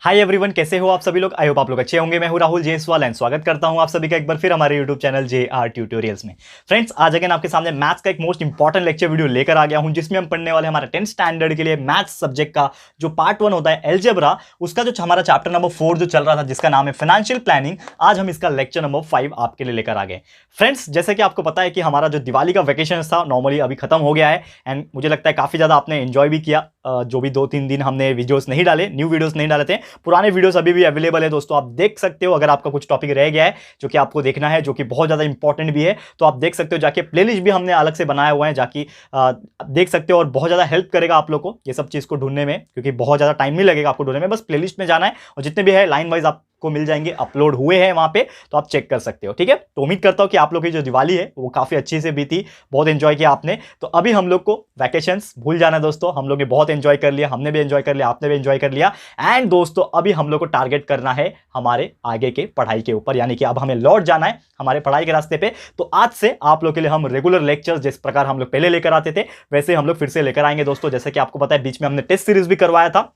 Hi everyone, कैसे हो आप सभी लोग। आई होप आप लोग अच्छे होंगे। मैं हूं राहुल जेसवाल एंड स्वागत करता हूं आप सभी का एक बार फिर हमारे यूट्यूब चैनल JR ट्यूटोरियल्स में। फ्रेंड्स, आज अगेन आपके सामने मैथ्स का एक मोस्ट इंपॉर्टेंट लेक्चर वीडियो लेकर आ गया हूं, जिसमें हम पढ़ने वाले हमारे 10th स्टैंडर्ड के लिए मैथ्स सब्जेक्ट का जो पार्ट 1 होता है एलजेब्रा, उसका जो हमारा चैप्टर नंबर 4 जो चल रहा था, जिसका नाम है फाइनेंशियल प्लानिंग। आज हम इसका लेक्चर नंबर 5 आपके लिए लेकर आ गए। फ्रेंड्स, जैसे कि आपको पता है कि हमारा जो दिवाली का वेकेशन था नॉर्मली अभी खत्म हो गया है एंड मुझे लगता है काफी ज्यादा आपने एंजॉय भी किया। जो भी 2-3 दिन हमने वीडियोस नहीं डाले, न्यू वीडियोस नहीं डाले थे, पुराने वीडियोस अभी भी अवेलेबल है दोस्तों, आप देख सकते हो। अगर आपका कुछ टॉपिक रह गया है जो कि आपको देखना है, जो कि बहुत ज्यादा इंपॉर्टेंट भी है, तो आप देख सकते हो जाके। प्लेलिस्ट भी हमने अलग से बनाया हुआ है, जाके देख सकते हो और बहुत ज्यादा हेल्प करेगा आप लोग को ये सब चीज को ढूंढने में, क्योंकि बहुत ज्यादा टाइम नहीं लगेगा आपको ढूंढने में। बस प्लेलिस्ट में जाना है और जितने भी है लाइन वाइज आपको मिल जाएंगे, अपलोड हुए हैं वहां पे, तो आप चेक कर सकते हो। ठीक है, तो उम्मीद करता हूं कि आप लोग की जो दिवाली है वो काफी अच्छी से बीती, बहुत एंजॉय किया आपने। तो अभी हम लोग को वैकेशंस भूल जाना है दोस्तों, हम लोग ने बहुत एंजॉय कर लिया, हमने भी एंजॉय कर लिया, आपने भी एंजॉय कर लिया। एंड दोस्तों, अभी हम लोग को टारगेट करना है हमारे आगे के पढ़ाई के ऊपर, यानी कि अब हमें लौट जाना है हमारे पढ़ाई के रास्ते पे। तो आज से आप लोग के लिए हम रेगुलर लेक्चर्स जिस प्रकार हम लोग पहले लेकर आते थे, वैसे हम लोग फिर से लेकर आएंगे दोस्तों। जैसे कि आपको पता है, बीच में हमने टेस्ट सीरीज भी करवाया था।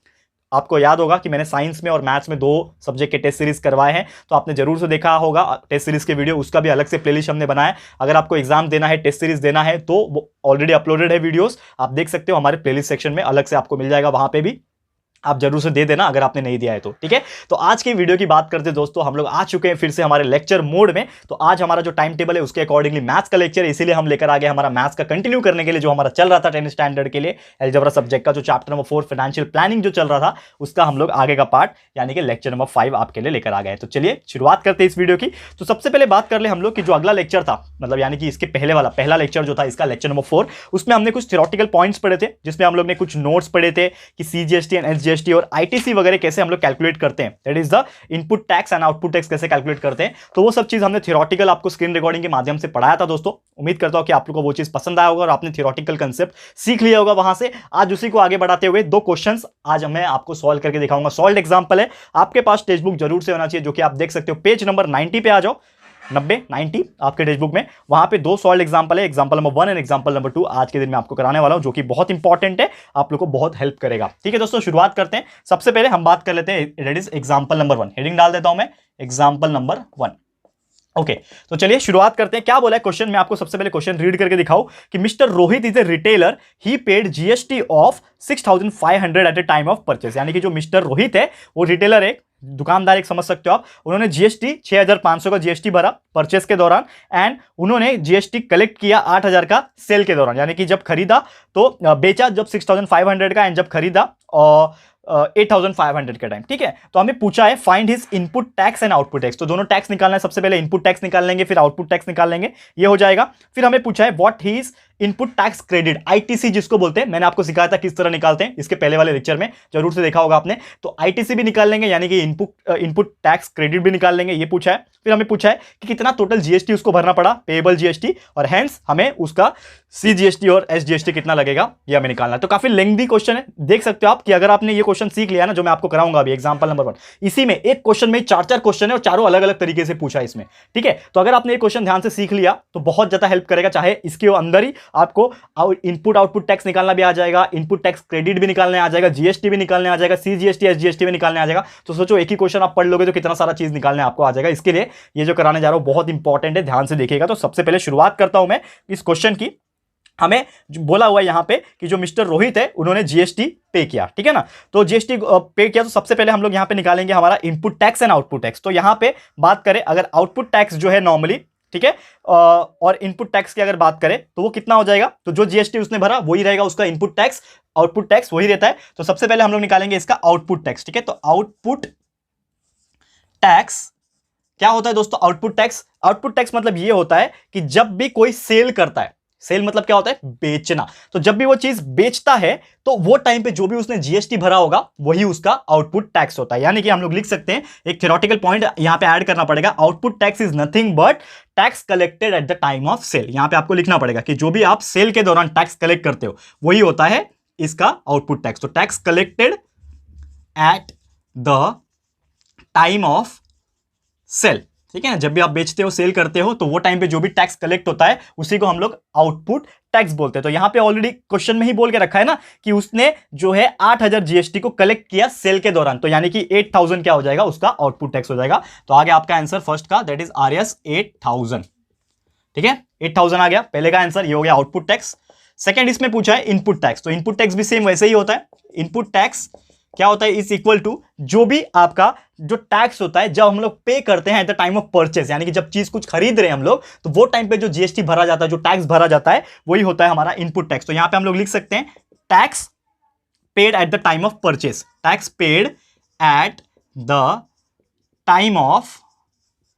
आपको याद होगा कि मैंने साइंस में और मैथ्स में 2 सब्जेक्ट के टेस्ट सीरीज करवाए हैं, तो आपने जरूर से देखा होगा टेस्ट सीरीज के वीडियो, उसका भी अलग से प्लेलिस्ट हमने बनाया है। अगर आपको एग्जाम देना है, टेस्ट सीरीज देना है, तो वो ऑलरेडी अपलोडेड है वीडियोस, आप देख सकते हो हमारे प्लेलिस्ट सेक्शन में, अलग से आपको मिल जाएगा, वहां पे भी आप जरूर से दे देना अगर आपने नहीं दिया है तो। ठीक है, तो आज की वीडियो की बात करते हैं दोस्तों, हम लोग आ चुके हैं फिर से हमारे लेक्चर मोड में। तो आज हमारा जो टाइम टेबल है उसके अकॉर्डिंगली मैथ्स का लेक्चर, इसीलिए हम लेकर आ गए हमारा मैथ्स का कंटिन्यू करने के लिए, जो हमारा चल रहा था 10th स्टैंडर्ड के लिए अलजेब्रा सब्जेक्ट का जो चैप्टर नंबर 4 फाइनेंशियल प्लानिंग जो चल रहा था, उसका हम लोग आगे का पार्ट यानी कि लेक्चर नंबर 5 आपके लिए लेकर आ गए। तो चलिए शुरुआत करते हैं इस वीडियो की। तो सबसे पहले बात कर ले हम लोग कि जो अगला लेक्चर था, मतलब यानी कि इसके पहला लेक्चर जो था, इसका लेक्चर नंबर 4, उसमें हमने कुछ थ्योरेटिकल पॉइंट्स पढ़े थे, जिसमें हम लोग ने कुछ नोट्स पढ़े थे कि CGST एंड SGST और ITC वगैरह कैसे हम लोग कैलकुलेट करते हैं, that is the input tax and output tax कैसे कैलकुलेट करते हैं। तो वो सब चीज हमने थ्योरेटिकल आपको स्क्रीन रिकॉर्डिंग के माध्यम से पढ़ाया था दोस्तों। उम्मीद करता हूं कि आप लोगों को वो चीज पसंद आया होगा और आपने थ्योरेटिकल कांसेप्ट सीख लिया होगा वहां से। आज उसी को आगे बढ़ाते हुए 2 क्वेश्चंस आज मैं आपको सॉल्व करके दिखाऊंगा। सॉल्व एग्जांपल है, आपके पास टेक्स्ट बुक जरूर से होना चाहिए, जो कि आप देख सकते हो पेज नंबर 90 पे आ जाओ, 90 आपके टेक्स्ट बुक में। वहां पे 2 सॉल्व एग्जांपल है, example number 1 and example number 2 आज के दिन में आपको कराने वाला हूं, जो कि बहुत इंपॉर्टेंट है, आप लोग को बहुत हेल्प करेगा। ठीक है दोस्तों, शुरुआत करते हैं। सबसे पहले हम बात कर लेते हैं, that is example number 1। Heading डाल देता हूं मैं, एग्जांपल नंबर 1। ओके, तो चलिए शुरुआत करते हैं। क्या बोला है क्वेश्चन में, आपको सबसे पहले क्वेश्चन रीड करके दिखाओ कि mister Rohit is a retailer, he paid GST of 6500 at a time of purchase. यानी कि जो मिस्टर रोहित है वो रिटेलर है, दुकानदार एक समझ सकते हो आप। उन्होंने GST 6500 का GST भरा परचेस के दौरान, एंड उन्होंने GST कलेक्ट किया 8000 का सेल के दौरान, यानी कि जब खरीदा तो बेचा जब 6500 का, एंड जब खरीदा 8500 के टाइम। ठीक है, तो हमें पूछा है find his input tax and output tax. तो दोनों टैक्स निकालना है, सबसे पहले इनपुट टैक्स निकाल लेंगे, फिर आउटपुट टैक्स निकाल लेंगे, ये हो जाएगा। फिर हमें पूछा है what his input tax credit, ITC जिसको बोलते हैं, मैंने आपको सिखाया था किस तरह निकालते हैं, इसके पहले वाले लेक्चर में जरूर से देखा होगा आपने। तो ITC भी निकाल लेंगे, यानी कि इनपुट टैक्स क्रेडिट भी निकाल लेंगे, ये पूछा है। फिर हमें पूछा है कि कितना टोटल GST उसको भरना पड़ा, पेएबल GST, और हेंस हमें उसका CGST और SGST कितना लगेगा, ये हमें निकालना है। तो काफी लेंथी क्वेश्चन है, देख सकते हो आप कि अगर आपने ये क्वेश्चन सीख लिया ना, जो मैं आपको कराऊंगा अभी एग्जांपल नंबर 1, इसी में एक क्वेश्चन में 4 क्वेश्चन है और चारों अलग अलग तरीके से पूछा है इसमें। ठीक है, तो अगर आपने ये क्वेश्चन ध्यान से सीख लिया तो बहुत ज्यादा हेल्प करेगा। चाहे इसके अंदर ही आपको इनपुट आउटपुट टैक्स निकालना भी आ जाएगा, इनपुट टैक्स क्रेडिट भी निकालने आ जाएगा, GST भी निकालने आ जाएगा, CGST SGST भी निकालने आ जाएगा। तो सोचो एक ही क्वेश्चन आप पढ़ लोगे तो कितना सारा चीज निकालने आपको आ जाएगा। इसके लिए ये जो कराने जा रहा हूं बहुत इंपॉर्टेंट है, ध्यान से देखिएगा। तो सबसे पहले शुरुआत करता हूं मैं इस क्वेश्चन की। हमें बोला हुआ है यहां पे कि जो मिस्टर रोहित है उन्होंने GST पे किया, ठीक है ना। तो GST पे किया, तो सबसे पहले हम लोग यहां पे निकालेंगे हमारा input tax and output tax. तो यहां पे बात करें, अगर आउटपुट टैक्स जो है नॉर्मली, ठीक है, और इनपुट टैक्स की अगर बात करें तो वो कितना हो जाएगा, तो जो GST उसने भरा वही रहेगा उसका इनपुट टैक्स, आउटपुट टैक्स वही रहता है। तो सबसे पहले हम लोग निकालेंगे इसका आउटपुट टैक्स। ठीक है, तो आउटपुट टैक्स क्या होता है दोस्तों, आउटपुट टैक्स मतलब ये होता है कि जब भी कोई सेल करता है, सेल मतलब क्या होता है, बेचना, तो जब भी वो चीज बेचता है तो वो टाइम पे जो भी उसने GST भरा होगा वही उसका आउटपुट टैक्स होता है। यानी कि हम लोग लिख सकते हैं, एक थ्योरेटिकल पॉइंट यहां पे ऐड करना पड़ेगा, output tax is nothing but tax collected at the time of sale. यहां पे आपको लिखना पड़ेगा कि जो भी आप सेल के दौरान टैक्स कलेक्ट करते हो वही होता है इसका आउटपुट टैक्स। तो tax collected at the time of sale, ठीक है ना, जब भी आप बेचते हो सेल करते हो तो वो टाइम पे जो भी टैक्स कलेक्ट होता है उसी को हम लोग आउटपुट टैक्स बोलते हैं। तो यहां पे ऑलरेडी क्वेश्चन में ही बोल के रखा है ना कि उसने जो है 8,000 जीएसटी को कलेक्ट किया सेल के दौरान, तो यानी कि 8,000 क्या हो जाएगा, उसका आउटपुट टैक्स हो जाएगा। तो आगे आपका आंसर फर्स्ट का दैट इज RS 8,000। ठीक है, 8,000 आ गया पहले का आंसर, ये हो गया आउटपुट टैक्स। सेकंड इसमें पूछा है इनपुट टैक्स, तो इनपुट टैक्स भी सेम वैसे ही होता है। इनपुट टैक्स क्या होता है, इज इक्वल टू जो भी आपका जो टैक्स होता है जब हम लोग पे करते हैं eight the time of purchase, यानी कि जब चीज कुछ खरीद रहे हैं हम लोग, तो वो टाइम पे जो जीएसटी भरा जाता है, जो टैक्स भरा जाता है, वही होता है हमारा इनपुट टैक्स। तो यहां पे हम लोग लिख सकते हैं tax paid eight the time of purchase, tax paid eight the time of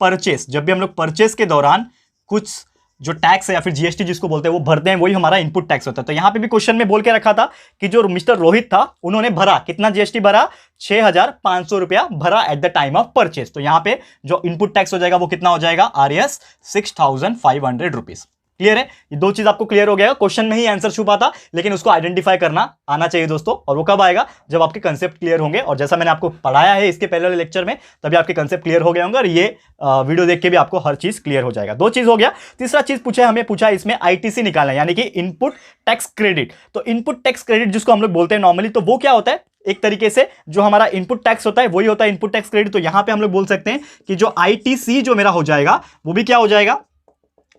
purchase, जब भी हम लोग परचेस के दौरान कुछ जो टैक्स है या फिर जीएसटी जिसको बोलते हैं वो भरते हैं, वही हमारा इनपुट टैक्स होता है। तो यहां पे भी क्वेश्चन में बोल के रखा था कि जो मिस्टर रोहित था उन्होंने भरा कितना जीएसटी भरा, 6,500 रुपया भरा eight the time of purchase. तो यहां पे जो इनपुट टैक्स हो जाएगा वो कितना हो जाएगा, RS 6,500 रुपीज। क्लियर है, ये दो चीज आपको क्लियर हो गया। क्वेश्चन में ही आंसर छुपा था लेकिन उसको आइडेंटिफाई करना आना चाहिए दोस्तों, और वो कब आएगा, जब आपके कंसेप्ट क्लियर होंगे। और जैसा मैंने आपको पढ़ाया है इसके पहले वाले लेक्चर में, तभी आपके कंसेप्ट क्लियर हो गए होंगे और ये वीडियो देख के भी आपको हर चीज क्लियर हो जाएगा। दो चीज हो गया। तीसरा चीज पूछा, हमें पूछा इसमें ITC निकालना है, यानी कि इनपुट टैक्स क्रेडिट। तो इनपुट टैक्स क्रेडिट जिसको हम लोग बोलते हैं नॉर्मली, तो वो क्या होता है, एक तरीके से जो हमारा इनपुट टैक्स होता है वही होता है इनपुट टैक्स क्रेडिट। तो यहां पे हम लोग बोल सकते हैं कि जो ITC जो मेरा हो जाएगा वो भी क्या हो जाएगा,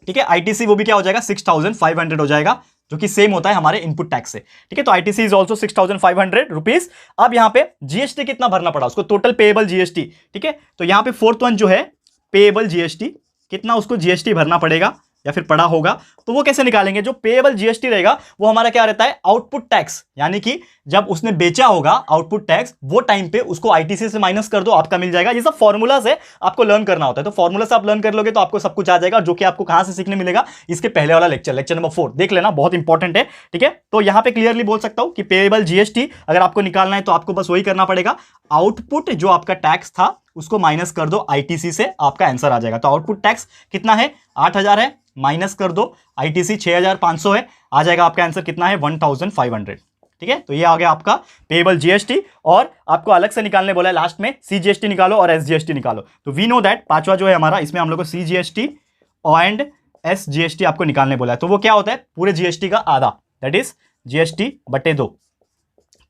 ठीक है, ITC वो भी क्या हो जाएगा, 6,500 हो जाएगा, जो कि सेम होता है हमारे इनपुट टैक्स से। ठीक है, तो ITC इज ऑल्सो 6,500 रुपीज। अब यहां पे जीएसटी कितना भरना पड़ा उसको, टोटल पेएबल जीएसटी। ठीक है, तो यहां पे फोर्थ वन जो है पेएबल जीएसटी, कितना उसको जीएसटी भरना पड़ेगा या फिर पड़ा होगा, तो वो कैसे निकालेंगे। जो पेएबल जीएसटी रहेगा वो हमारा क्या रहता है, आउटपुट टैक्स, यानी कि जब उसने बेचा होगा आउटपुट टैक्स, वो टाइम पे उसको ITC से माइनस कर दो, आपका मिल जाएगा। ये सब फॉर्मूलाज है, आपको लर्न करना होता है, तो फॉर्मूला से आप लर्न कर लोगे तो आपको सब कुछ आ जाएगा, जो कि आपको कहां से सीखने मिलेगा, इसके पहले वाला लेक्चर नंबर 4 देख लेना, बहुत इंपॉर्टेंट है। ठीक है, तो यहां पे क्लियरली बोल सकता हूं कि पेएबल जीएसटी अगर आपको निकालना है तो आपको बस वही करना पड़ेगा, आउटपुट जो आपका टैक्स था उसको माइनस कर दो ITC से, आपका आंसर आ जाएगा। तो आउटपुट टैक्स कितना है, 8,000 है, माइनस कर दो ITC 6,500 है, आ जाएगा आपका आंसर कितना है, 1,500। ठीक है, तो ये आ गया आपका पेएबल जीएसटी। और आपको अलग से निकालने बोला है लास्ट में, CGST निकालो और SGST निकालो। तो वी नो दैट पांचवा जो है हमारा, इसमें हम लोग को CGST एंड SGST आपको निकालने बोला है। तो वो क्या होता है, पूरे जीएसटी का आधा, दैट इज GST बटे 2,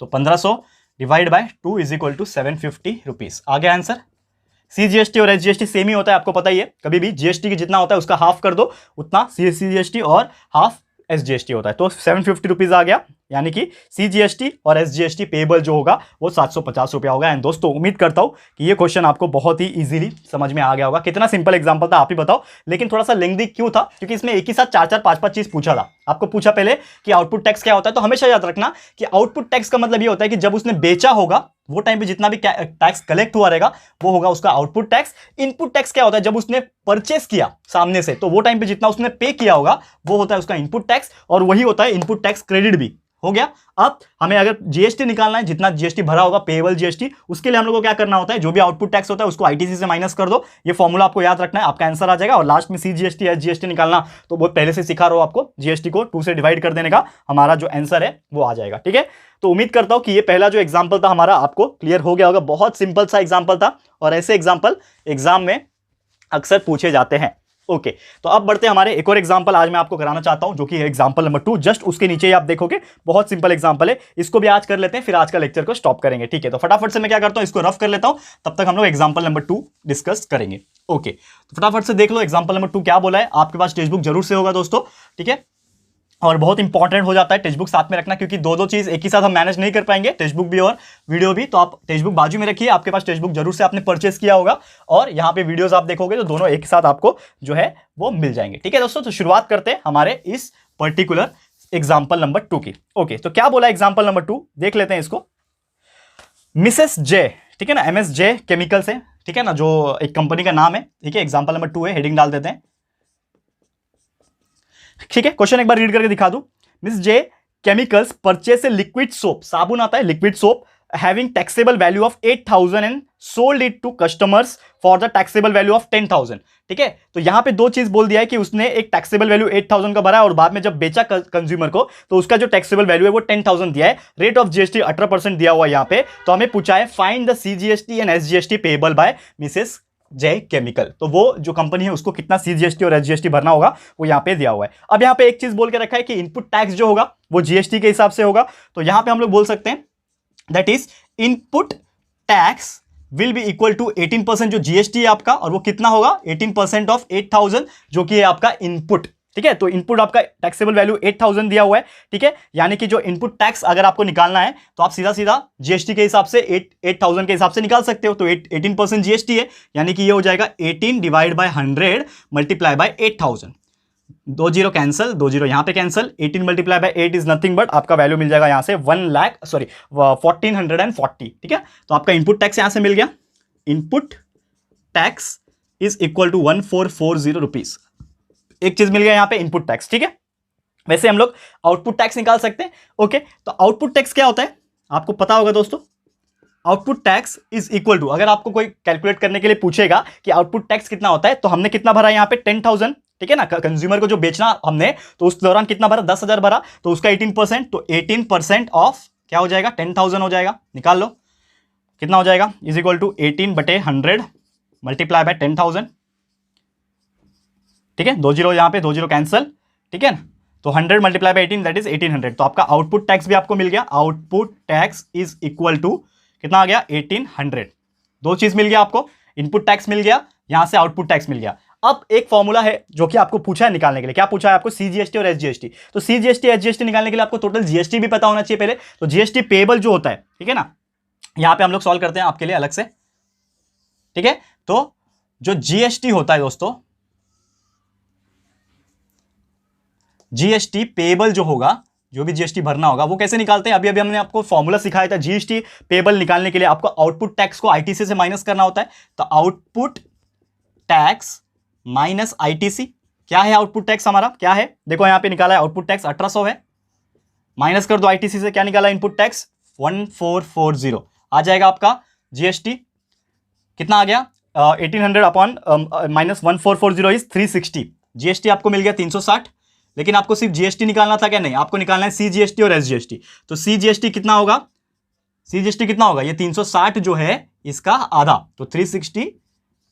तो 1,500 divide by 2 is equal to 750 rupees. आ गया आंसर। CGST और SGST सेम ही होता है, आपको पता ही है, कभी भी GST की जितना होता है उसका हाफ कर दो, उतना CGST और हाफ SGST होता है। तो 750 रुपीज आ गया, यानी कि CGST और SGST पेएबल जो होगा वो 750 रुपया होगा। एंड दोस्तों उम्मीद करता हूं कि ये क्वेश्चन आपको बहुत ही इजीली समझ में आ गया होगा। कितना सिंपल एग्जांपल था आप ही बताओ, लेकिन थोड़ा सा लेंथी क्यों था, क्योंकि इसमें एक ही साथ 4-4, 5-5 चीज पूछा था। आपको पूछा पहले कि आउटपुट टैक्स क्या होता है, तो हमेशा याद रखना कि आउटपुट टैक्स का मतलब ये होता है कि जब उसने बेचा होगा वो टाइम पे जितना भी टैक्स कलेक्ट हुआ रहेगा वो होगा उसका आउटपुट टैक्स। इनपुट टैक्स क्या होता है, जब उसने परचेस किया सामने से, तो वो टाइम पे जितना उसने पे किया होगा वो होता है उसका इनपुट टैक्स, और वही होता है इनपुट टैक्स क्रेडिट भी। हो गया। अब हमें अगर जीएसटी निकालना है, जितना जीएसटी भरा होगा पेएबल जीएसटी, उसके लिए हम लोग को क्या करना होता है, जो भी आउटपुट टैक्स होता है उसको आईटीसी से माइनस कर दो। ये फॉर्मूला आपको याद रखना है, आपका आंसर आ जाएगा। और लास्ट में सीजीएसटी या जीएसटी निकालना तो बहुत पहले से सिखा रहा हो आपको, जीएसटी को 2 से डिवाइड कर देने का हमारा जो आंसर है वो आ जाएगा। ठीक है, तो उम्मीद करता हूं कि ये पहला जो एग्जाम्पल था हमारा आपको क्लियर हो गया होगा। बहुत सिंपल सा एग्जाम्पल था और ऐसे एग्जाम्पल एग्जाम में अक्सर पूछे जाते हैं। ओके, तो अब बढ़ते हैं हमारे एक और एग्जांपल आज मैं आपको कराना चाहता हूं, जो कि है एग्जांपल नंबर 2। जस्ट उसके नीचे ही आप देखोगे बहुत सिंपल एग्जांपल है, इसको भी आज कर लेते हैं, फिर आज का लेक्चर को स्टॉप करेंगे। ठीक है, तो फटाफट से मैं क्या करता हूं, इसको रफ कर लेता हूं, तब तक हम लोग एग्जांपल नंबर 2 डिस्कस करेंगे। ओके, तो फटाफट से देख लो एग्जांपल नंबर 2 क्या बोला है। आपके पास टेक्स्ट बुक जरूर से होगा दोस्तों, ठीक है, और बहुत इंपॉर्टेंट हो जाता है टेक्स्ट बुक साथ में रखना, क्योंकि दो चीज एक ही साथ हम मैनेज नहीं कर पाएंगे, टेक्स्ट बुक भी और वीडियो भी। तो आप टेक्स्ट बुक बाजू में रखिए, आपके पास टेक्स्ट बुक जरूर से आपने परचेस किया होगा, और यहाँ पे वीडियोस आप देखोगे तो दोनों एक साथ आपको जो है वो मिल जाएंगे। ठीक है दोस्तों, तो शुरुआत करते हैं हमारे इस पर्टिकुलर एग्जाम्पल नंबर 2 की। ओके, तो क्या बोला एग्जाम्पल नंबर 2, देख लेते हैं इसको। मिसेस जे, ठीक है ना, MSJ केमिकल्स है, ठीक है ना, जो एक कंपनी का नाम है। ठीक है, एग्जाम्पल नंबर 2 है, हेडिंग डाल देते हैं। ठीक है, क्वेश्चन एक बार रीड करके दिखा दूं। Miss J chemicals purchase a liquid soap, साबुन आता है liquid soap, having taxable value of 8,000 and sold it to customers for the taxable value of 10,000। ठीक है, तो यहां पे दो चीज बोल दिया है कि उसने एक टैक्सेबल वैल्यू 8,000 का भरा है, और बाद में जब बेचा कंज्यूमर को तो उसका जो टैक्सेबल वैल्यू है वो 10,000 दिया है। रेट ऑफ जीएसटी 18% दिया हुआ है यहां पे। तो हमें पूछा है find the CGST and SGST payable by Mrs जय केमिकल। तो वो जो कंपनी है उसको कितना सीजीएसटी और एसजीएसटी भरना होगा वो यहाँ पे दिया हुआ है। अब यहाँ पे एक चीज बोल के रखा है कि इनपुट टैक्स जो होगा वो जीएसटी के हिसाब से होगा। तो यहाँ पे हम लोग बोल सकते हैं that is input tax will be equal to 18% जो जीएसटी है आपका, और वो कितना होगा 18% ऑफ 8000 जो कि है आपका इनपुट। ठीक है, तो इनपुट आपका टैक्सेबल वैल्यू 8000 दिया हुआ है। ठीक है, यानी कि जो इनपुट टैक्स अगर आपको निकालना है तो आप सीधा सीधा जीएसटी के हिसाब से 8000 के हिसाब से निकाल सकते हो। तो 18% जीएसटी है, यानी कि ये हो जाएगा 18 divide by 100 multiply by 8000। 2 0 cancel, 2 0 यहां पे cancel, 18 multiply by 8 is nothing but आपका वैल्यू मिल जाएगा यहां से 1440। ठीक है, तो आपका इनपुट टैक्स यहां से मिल गया। Input tax is equal to 1440 rupees. एक चीज मिल गया यहां पे इनपुट टैक्स। ठीक है, वैसे हम लोग आउटपुट टैक्स निकाल सकते हैं। ओके, तो आउटपुट टैक्स क्या होता है आपको पता होगा दोस्तों। Output tax is equal to, अगर आपको कोई कैलकुलेट करने के लिए पूछेगा कि आउटपुट टैक्स कितना होता है, तो हमने कितना भरा यहां पे 10,000। ठीक है ना, कंज्यूमर को जो बेचना हमने तो उस दौरान कितना भरा 10,000 भरा, तो उसका 18%, तो 18% ऑफ क्या हो जाएगा 10,000 हो जाएगा। निकाल लो कितना हो जाएगा, is equal to 18/100 multiply by 10,000। ठीक है, 2 0 यहां पे 2 0 कैंसिल। ठीक है ना, तो 100 मल्टीप्लाई बाय 18 दैट इज 1800। तो आपका आउटपुट टैक्स भी आपको मिल गया। Output tax is equal to कितना आ गया 1800। दो चीज मिल गया आपको, इनपुट टैक्स मिल गया, यहां से आउटपुट टैक्स मिल गया। अब एक फॉर्मूला है जो कि आपको पूछा है निकालने के लिए। क्या पूछा है आपको, सीजीएसटी और एसजीएसटी। तो सीजीएसटी एसजीएसटी निकालने के लिए आपको टोटल जीएसटी भी पता होना चाहिए पहले। तो जीएसटी पेएबल जो होता है, ठीक है ना, यहां पे हम लोग सॉल्व करते हैं आपके लिए अलग से। ठीक है, तो जो जीएसटी होता है दोस्तों, जीएसटी पेएबल जो होगा, जो भी जीएसटी भरना होगा वो कैसे निकालते हैं, अभी अभी हमने आपको फॉर्मूला सिखाया था। जीएसटी पेएबल निकालने के लिए आपको आउटपुट टैक्स को आईटीसी से माइनस करना होता है। तो आउटपुट टैक्स माइनस आईटीसी, क्या है आउटपुट टैक्स हमारा, क्या है देखो यहां पे निकाला है आउटपुट टैक्स 1800 है, माइनस कर दो आईटीसी से, क्या निकाला इनपुट टैक्स 1440 आ जाएगा आपका। जीएसटी कितना आ गया 1800 अपॉन माइनस 1440 इज 360। जीएसटी आपको मिल गया 360, लेकिन आपको सिर्फ जीएसटी निकालना था क्या, नहीं, आपको निकालना है सीजीएसटी और एसजीएसटी। तो सीजीएसटी कितना होगा, सीजीएसटी कितना होगा, ये 360 जो है इसका आधा, तो 360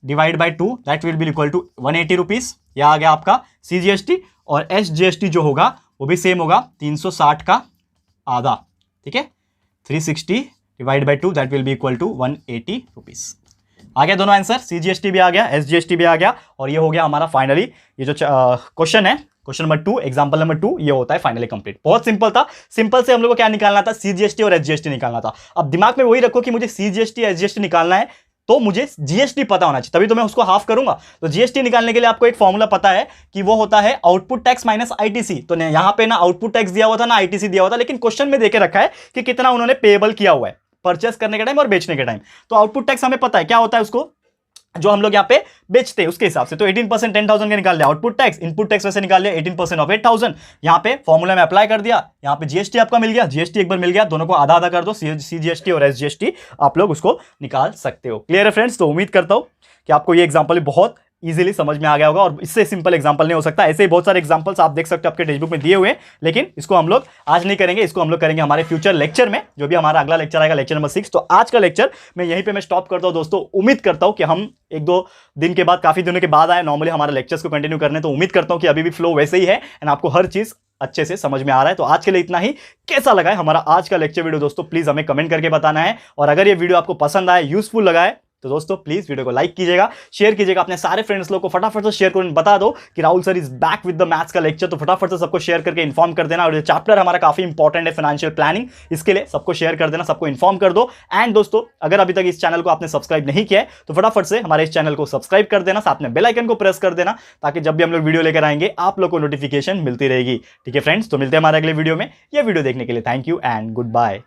divide by 2 that will be equal to 180 rupees. यह आ गया आपका सीजीएसटी। और एसजीएसटी जो होगा वो भी सेम होगा 360 का आधा। ठीक है, 360 divide by 2 that will be equal to 180 rupees. आ गया दोनों आंसर, सीजीएसटी भी आ गया, एसजीएसटी भी आ गया, और ये हो गया हमारा फाइनली ये जो क्वेश्चन है, क्वेश्चन नंबर 2, एग्जांपल नंबर 2, ये होता है फाइनली कंप्लीट। बहुत सिंपल था, सिंपल से हम लोग को क्या निकालना था, सीजीएसटी और एसजीएसटी निकालना था। अब दिमाग में वही रखो कि मुझे सीजीएसटी एसजीएसटी निकालना है तो मुझे जीएसटी पता होना चाहिए, तभी तो मैं उसको हाफ करूंगा। तो जीएसटी निकालने के लिए आपको एक फॉर्मूला पता है कि वो होता है आउटपुट टैक्स माइनस आईटीसी। तो यहां पे ना आउटपुट टैक्स दिया हुआ था ना आईटीसी दिया हुआ था, लेकिन क्वेश्चन में देके रखा है कि कितना उन्होंने पेएबल किया हुआ है परचेस करने के टाइम और बेचने के टाइम। तो आउटपुट टैक्स हमें पता है क्या होता है, उसको जो हम लोग यहाँ पे बेचते हैं उसके हिसाब से। तो 18% 10,000 का निकाल लिया आउटपुट टैक्स, इनपुट टैक्स वैसे निकाल लिया 18% ऑफ 8,000। यहाँ पे फॉर्मूला में अप्लाई कर दिया, यहाँ पे जीएसटी आपका मिल गया, जीएसटी एक बार मिल गया, दोनों को आधा आधा कर दो, सीजीएसटी और एसजीएसटी आप लोग उसको निकाल सकते हो। क्लियर है फ्रेंड्स, तो उम्मीद करता हूं कि आपको ये एग्जांपल बहुत इजीली समझ में आ गया होगा, और इससे सिंपल एग्जांपल नहीं हो सकता। ऐसे ही बहुत सारे एग्जांपल्स आप देख सकते हो आपके टेक्स्ट बुक में दिए हुए हैं, लेकिन इसको हम लोग आज नहीं करेंगे, इसको हम लोग करेंगे हमारे फ्यूचर लेक्चर में, जो भी हमारा अगला लेक्चर आएगा, लेक्चर नंबर 6। तो आज का लेक्चर मैं यहीं पे मैं स्टॉप करता हूं दोस्तों। उम्मीद करता हूं कि हम एक दो दिन के बाद, काफी दिनों के बाद आए नॉर्मली हमारे लेक्चर्स को कंटिन्यू करने, तो उम्मीद करता हूं कि अभी भी फ्लो वैसे ही है एंड आपको हर चीज अच्छे से समझ में आ रहा है। तो आज के लिए इतना ही। कैसा लगा है हमारा आज का लेक्चर वीडियो दोस्तों, प्लीज हमें कमेंट करके बताना है। और अगर ये वीडियो आपको पसंद आए, यूजफुल लगा है, तो दोस्तों प्लीज वीडियो को लाइक कीजिएगा, शेयर कीजिएगा अपने सारे फ्रेंड्स लोग को, फटाफट से शेयर करो, बता दो कि Rahul sir is back with the maths का लेक्चर। तो फटाफट से सबको शेयर करके इन्फॉर्म कर देना। और ये चैप्टर हमारा काफी इंपॉर्टेंट है, फाइनेंशियल प्लानिंग, इसके लिए सबको शेयर कर देना, सबको इन्फॉर्म कर दो। एंड दोस्तों अगर अभी तक इस चैनल को आपने सब्सक्राइब नहीं किया है तो फटाफट से हमारे इस चैनल को सब्सक्राइब कर देना, साथ में बेल आइकन को प्रेस कर देना, ताकि जब भी हम लोग वीडियो लेकर आएंगे आप लोग को नोटिफिकेशन मिलती रहेगी। ठीक है फ्रेंड्स, तो मिलते हैं हमारे अगले वीडियो में। यह वीडियो देखने के लिए thank you and good bye.